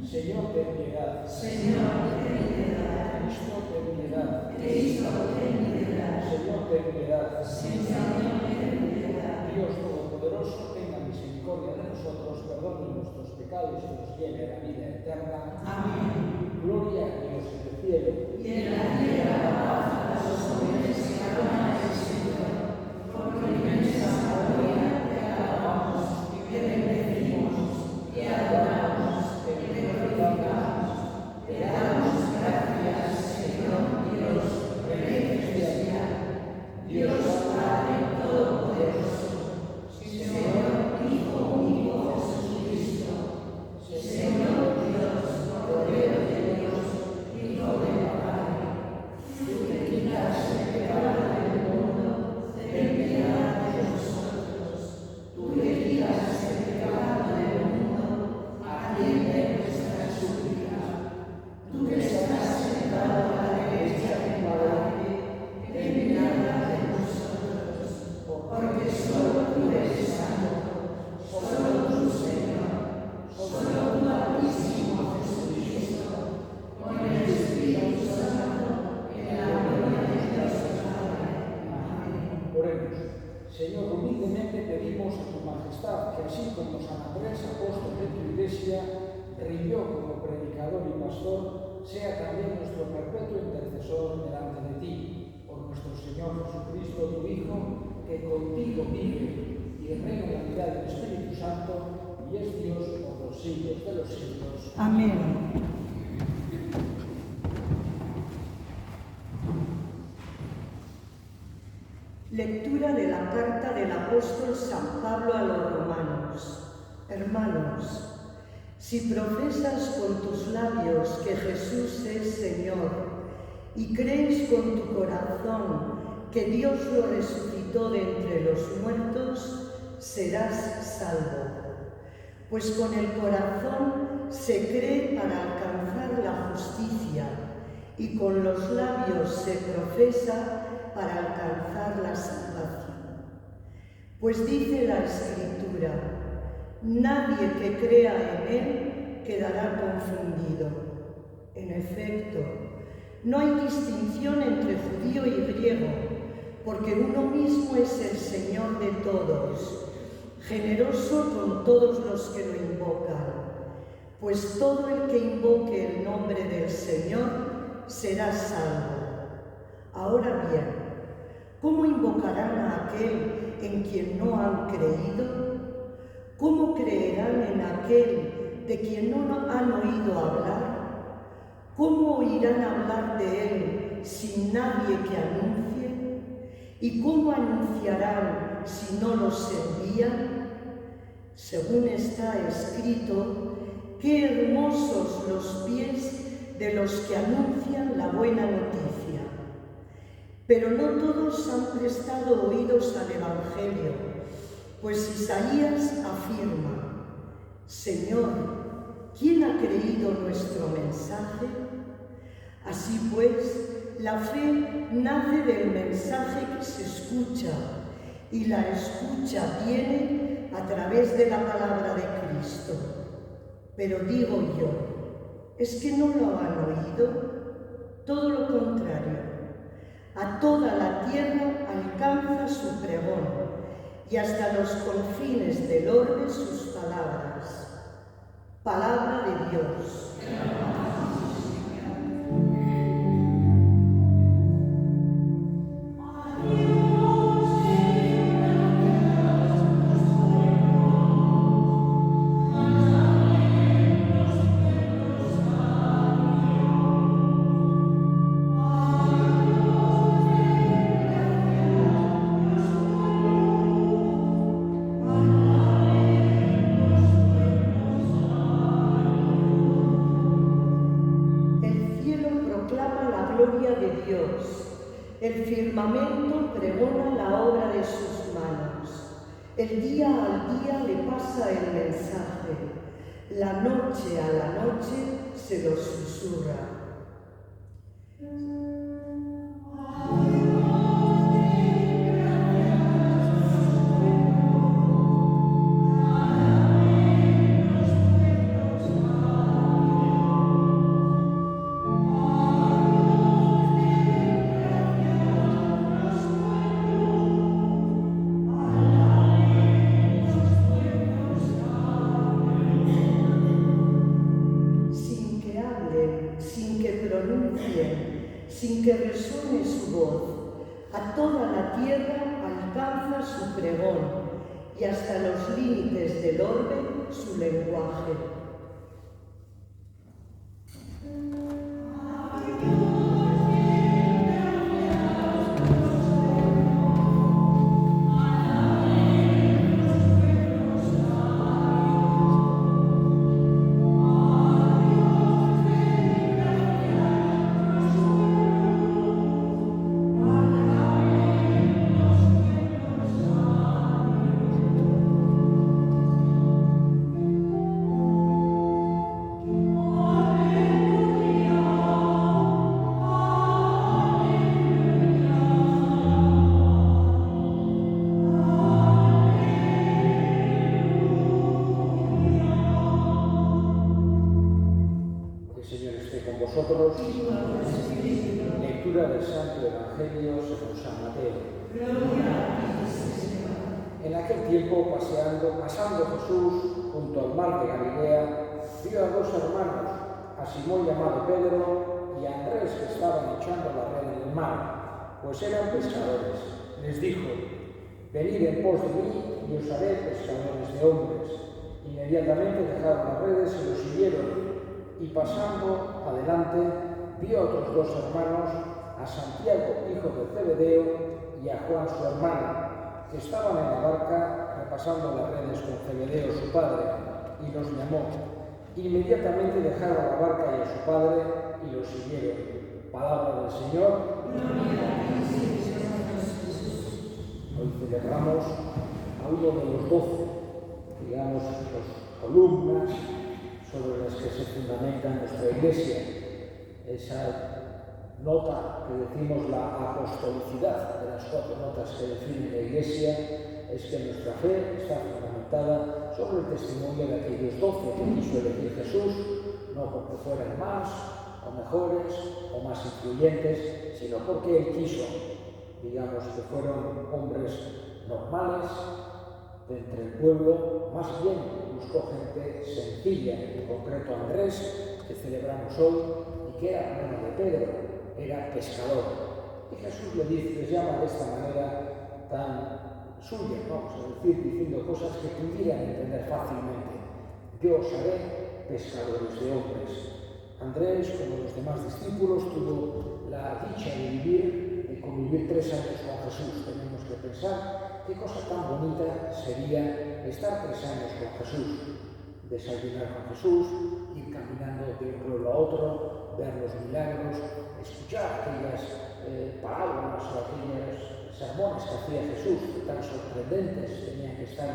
Señor, ten piedad. Señor, ten piedad. Cristo, ten piedad. Cristo, ten piedad. Señor, ten piedad. Señor, ten piedad. Dios Todopoderoso, tenga misericordia de nosotros, perdone nuestros pecados y nos lleve a la vida eterna. Amén. Gloria a Dios en el cielo. Y en la tierra la paz a los hombres que aman al Señor. Por tu inmensa gloria te alabamos, te bendecimos, te adoramos, te glorificamos. Te damos gracias, Señor Dios, Rey celestial, Dios Padre Todopoderoso, Señor Hijo único Jesucristo, Señor Dios, Cordero de Dios, Hijo del Padre. Tú que quitas el pecado del mundo, ten piedad de nosotros. Tú que quitas el pecado del mundo, atiende nuestra súplica. Tú que estás sentado a la derecha del Padre, ten piedad de nosotros, porque solo tú eres santo, solo tú, Señor, solo tú, Altísimo Jesucristo, con el Espíritu Santo, en la gloria de Dios Padre. Amén. Oremos. Señor, humildemente pedimos a tu majestad que así como San Andrés, apóstol de tu iglesia, brilló como predicador y pastor, sea también nuestro perpetuo intercesor delante de ti. Por nuestro Señor Jesucristo, tu Hijo, que contigo vive y reina en la unidad del Espíritu Santo y es Dios por los siglos de los siglos. Amén. Lectura de la carta del apóstol San Pablo a los romanos. Hermanos, si profesas con tus labios que Jesús es Señor y crees con tu corazón que Dios lo resucitó de entre los muertos, serás salvo. Pues con el corazón se cree para alcanzar la justicia y con los labios se profesa para alcanzar la salvación. Pues dice la Escritura: nadie que crea en Él quedará confundido. En efecto, no hay distinción entre judío y griego, porque uno mismo es el Señor de todos, generoso con todos los que lo invocan. Pues todo el que invoque el nombre del Señor será salvo. Ahora bien, ¿cómo invocarán a aquel en quien no han creído? ¿Cómo creerán en aquel de quien no han oído hablar? ¿Cómo oirán hablar de él sin nadie que anuncie? ¿Y cómo anunciarán si no los envían? Según está escrito, qué hermosos los pies de los que anuncian la buena noticia. Pero no todos han prestado oídos al Evangelio, pues Isaías afirma: Señor, ¿quién ha creído nuestro mensaje? Así pues, la fe nace del mensaje que se escucha, y la escucha viene a través de la palabra de Cristo. Pero digo yo, ¿es que no lo han oído? Todo lo contrario. A toda la tierra alcanza su pregón, y hasta los confines del orbe sus palabras. Palabra de Dios. El firmamento pregona la obra de sus manos. El día al día le pasa el mensaje. La noche a la noche se lo susurra. sin que resuene su voz. A toda la tierra alcanza su pregón y hasta los límites del orbe su lenguaje. Lectura del Santo Evangelio según San Mateo. En aquel tiempo, pasando Jesús junto al mar de Galilea, vio a dos hermanos, a Simón llamado Pedro y a Andrés, que estaban echando la red en el mar, pues eran pescadores. Les dijo: venid en pos de mí y os haré pescadores de hombres. Inmediatamente dejaron las redes y los siguieron. Y pasando adelante, vio a otros dos hermanos, a Santiago, hijo de Zebedeo, y a Juan, su hermano, que estaban en la barca repasando las redes con Zebedeo, su padre, y los llamó. Inmediatamente dejaron la barca y a su padre y los siguieron. Palabra del Señor. Hoy celebramos a uno de los 12, digamos, las columnas sobre las que se fundamenta nuestra Iglesia. Esa nota que decimos la apostolicidad, de las 4 notas que define la Iglesia, es que nuestra fe está fundamentada sobre el testimonio de aquellos 12 que quiso elegir Jesús, no porque fueran más o mejores o más influyentes, sino porque Él quiso, digamos, que fueron hombres normales de entre el pueblo. Más bien buscó gente sencilla, en concreto Andrés, que celebramos hoy, y que era hermano de Pedro, era pescador. Y Jesús les llama de esta manera tan suya, vamos a decir, diciendo cosas que pudieran entender fácilmente. Yo os haré pescadores de hombres. Andrés, como los demás discípulos, tuvo la dicha de convivir 3 años con Jesús. Tenemos que pensar qué cosa tan bonita sería estar 3 años con Jesús, desayunar con Jesús, ir caminando de un pueblo a otro, ver los milagros, escuchar aquellas parábolas o aquellos sermones que hacía Jesús, tan sorprendentes. Tenían que estar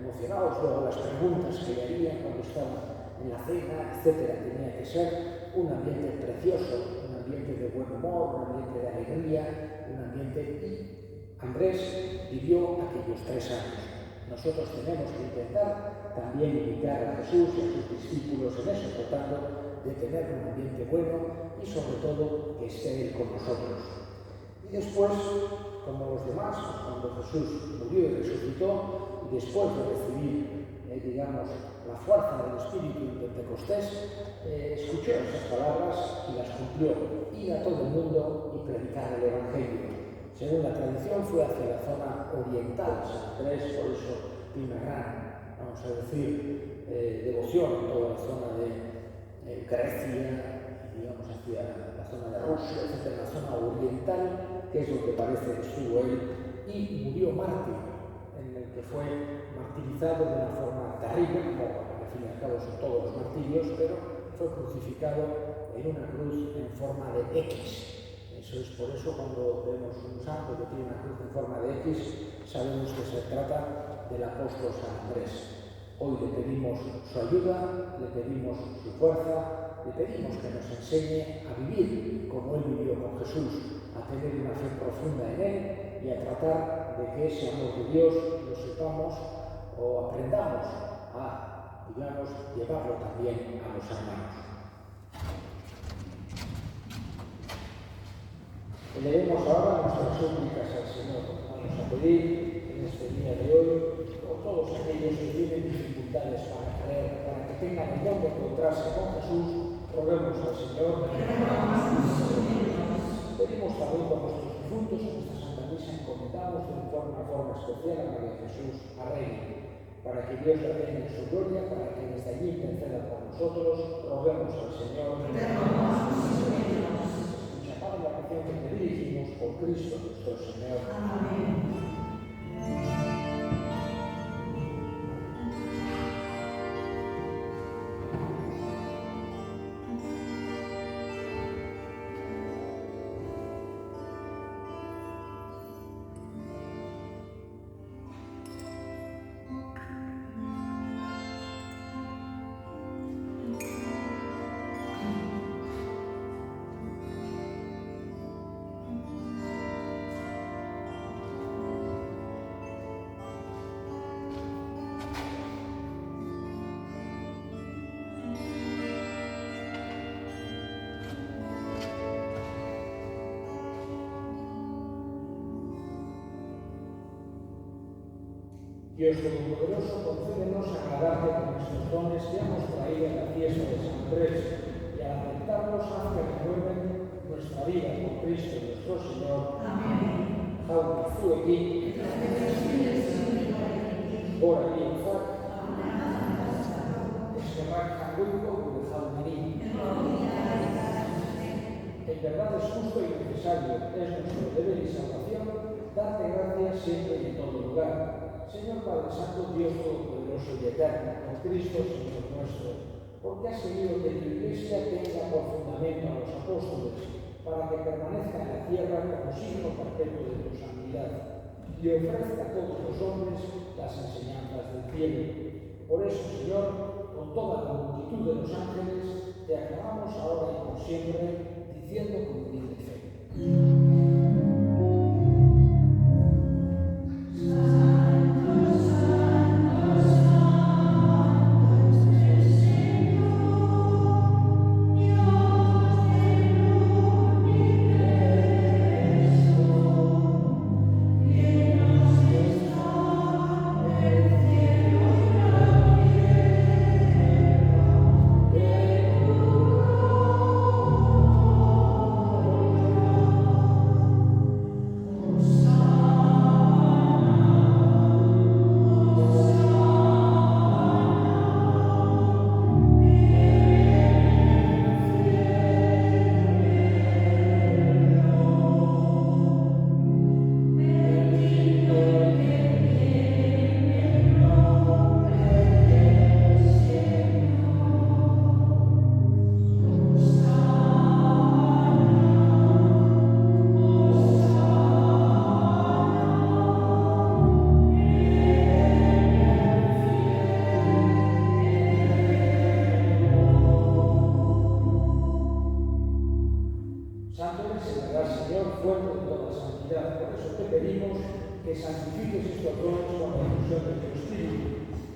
emocionados. Luego las preguntas que le harían cuando estaban en la cena, etc. Tenía que ser un ambiente precioso, un ambiente de buen humor, un ambiente de alegría, un ambiente. Y Andrés vivió aquellos 3 años. Nosotros tenemos que intentar también imitar a Jesús y a sus discípulos en eso, tratando de tener un ambiente bueno y sobre todo que esté Él con nosotros. Y después, como los demás, cuando Jesús murió y resucitó, y después de recibir, digamos, la fuerza del Espíritu en Pentecostés, escuchó esas palabras y las cumplió: ir a todo el mundo y predicar el Evangelio. Según la tradición, fue hacia la zona oriental de San Andrés, por eso tiene una gran, vamos a decir, devoción en toda la zona de Grecia, digamos, hacia la zona de Rusia, etc., la zona oriental, que es lo que parece que estuvo él, y murió mártir, en el que fue martirizado de una forma terrible, como al fin y al cabo son todos los martirios, pero fue crucificado en una cruz en forma de X. Eso es por eso cuando vemos un santo que tiene una cruz en forma de X, sabemos que se trata del apóstol San Andrés. Hoy le pedimos su ayuda, le pedimos su fuerza, le pedimos que nos enseñe a vivir como Él vivió con Jesús, a tener una fe profunda en Él y a tratar de que ese amor de Dios lo sepamos o aprendamos a, digamos, llevarlo también a los hermanos. Leemos ahora nuestras súplicas al Señor. Vamos a pedir en este día de hoy por todos aquellos que tienen dificultades para creer, para que tengan el don de encontrarse con Jesús. Roguemos al Señor. pedimos también por nuestros difuntos. En esta Santa Misa encomendamos de una forma especial a María Jesús Arregui, para que Dios la tenga en su gloria, para que desde allí interceda por nosotros. Roguemos al Señor. Escucha, Padre, la oración que te dirigimos por Cristo nuestro Señor. Amén. Dios Todopoderoso, concédenos agradarte con estos dones que hemos traído en la fiesta de San Andrés, y al aceptarlos haz que renueven nuestra vida con Cristo nuestro Señor. Amén. Jaume Zueki, por aquí en Fac, Esquerrac Janguico, de Jaumení. En verdad es justo y necesario, es nuestro deber y salvación, darte gracias siempre y en todo lugar. Señor Padre Santo, Dios Todopoderoso y Eterno, por Cristo, Señor nuestro, porque has querido que tu Iglesia tenga por fundamento a los apóstoles, para que permanezca en la tierra como signo perpetuo de tu santidad, y ofrezca a todos los hombres las enseñanzas del cielo. Por eso, Señor, con toda la multitud de los ángeles, te aclamamos ahora y por siempre, diciendo con humilde fe.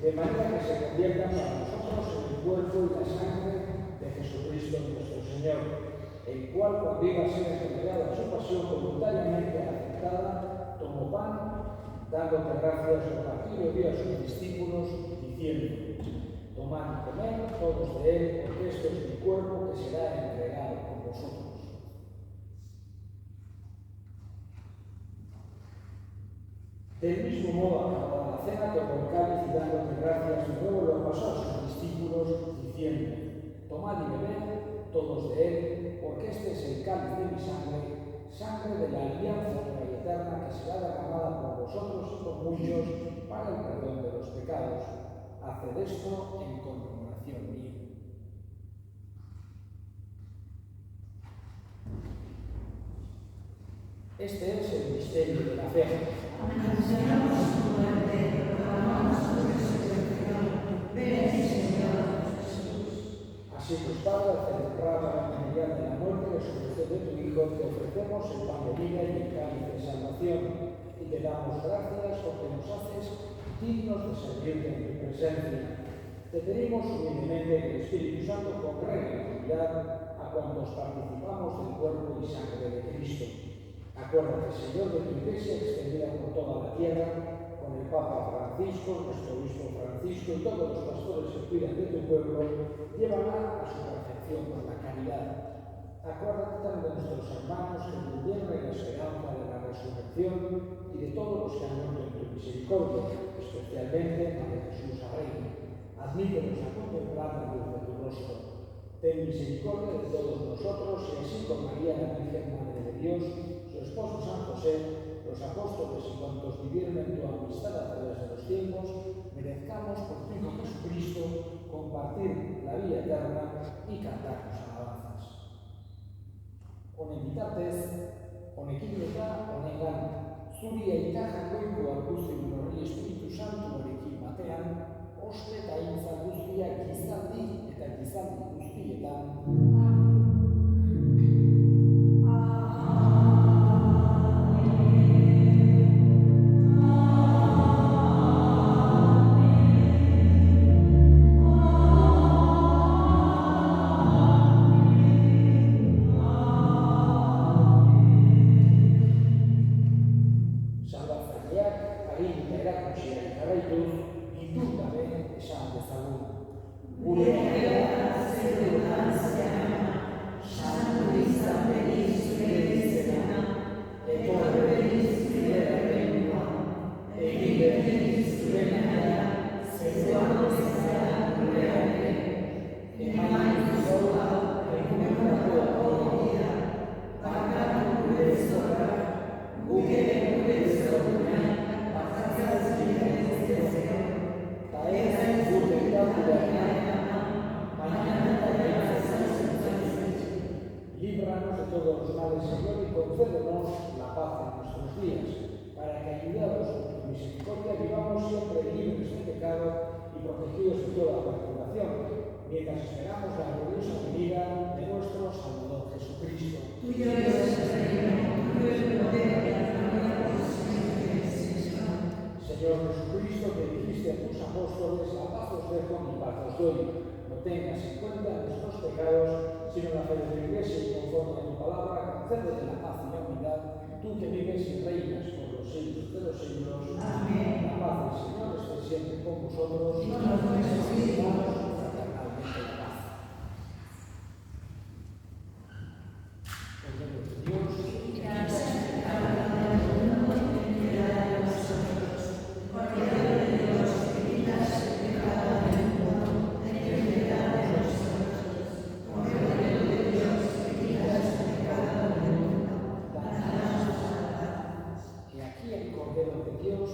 De manera que se conviertan para nosotros en el cuerpo y la sangre de Jesucristo nuestro Señor, el cual, cuando iba a ser entregado a su pasión voluntariamente aceptada, tomó pan, dándote gracias, lo partió y dio a sus discípulos, diciendo: tomad y comed todos de él, porque esto es mi cuerpo que será entregado por vosotros. Del mismo modo, acabada la cena, tomó el cáliz y dándote gracias, de nuevo lo pasó a sus discípulos, diciendo: tomad y bebed todos de él, porque este es el cáliz de mi sangre, sangre de la alianza nueva y eterna, que será derramada por vosotros y por muchos para el perdón de los pecados. Haced esto en conmemoración mía. Este es el misterio de la fe. Anunciamos tu muerte, proclamamos tu resurrección. Ven, Señor Jesús. Así pues, Padre, al celebrar la memoria de la muerte y resurrección de tu Hijo, te ofrecemos el pan de vida y el cáliz de salvación, y te damos gracias porque nos haces dignos de servirte en tu presencia. Te pedimos humildemente que el Espíritu Santo congregue en unidad a cuantos participamos del cuerpo y sangre de Cristo. Acuérdate, Señor, de tu Iglesia extendida por toda la tierra, con el Papa Francisco, nuestro obispo Francisco y todos los pastores que cuidan de tu pueblo, llévala a su perfección por la caridad. Acuérdate también de nuestros hermanos que murieron en la esperanza de la resurrección y de todos los que han muerto en tu misericordia, especialmente a de Jesús Arreina. Admítenos a contemplar la luz de tu rostro. Ten misericordia de todos nosotros y así con María, la Virgen Madre de Dios, su esposo San José, los apóstoles y cuantos vivieron en tu amistad a través de los tiempos, merezcamos por tu Hijo Jesucristo compartir la vida eterna y cantar tus alabanzas. Honenbitatez, honekideta, honegan, zuri aita jakoiko akuzen horri Espiritu Santu horekin batean, ospe eta intza guztiak gizaldi eta gizaldi guztietan. Líbranos de todos los males, Señor, y concédenos la paz en nuestros días, para que, ayudados por tu misericordia, vivamos siempre libres de pecado y protegidos de toda perturbación, mientras esperamos la gloriosa venida de nuestro Salvador Jesucristo. Tuyo es el reino, tuyo es el poder y la gloria por siempre. Señor Jesucristo, que dijiste a tus apóstoles, la paz os dejo, mi paz os doy. No tengas en cuenta nuestros pecados, sino la fe de tu Iglesia, y conforme a tu palabra, concédele la paz y la unidad, tú que vives y reinas por los siglos de los siglos. Amén. La paz del Señor esté siempre con vosotros. Y con tu espíritu. Fraternalmente la paz. Cordero de Dios,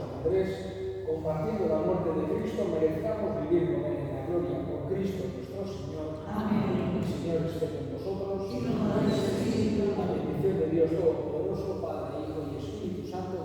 San Andrés, compartiendo la muerte de Cristo, merezcamos vivir con él en la gloria por Cristo nuestro Señor. Amén. El Señor esté con vosotros. Y con tu espíritu. La bendición de Dios Todopoderoso, Padre, Hijo y Espíritu Santo,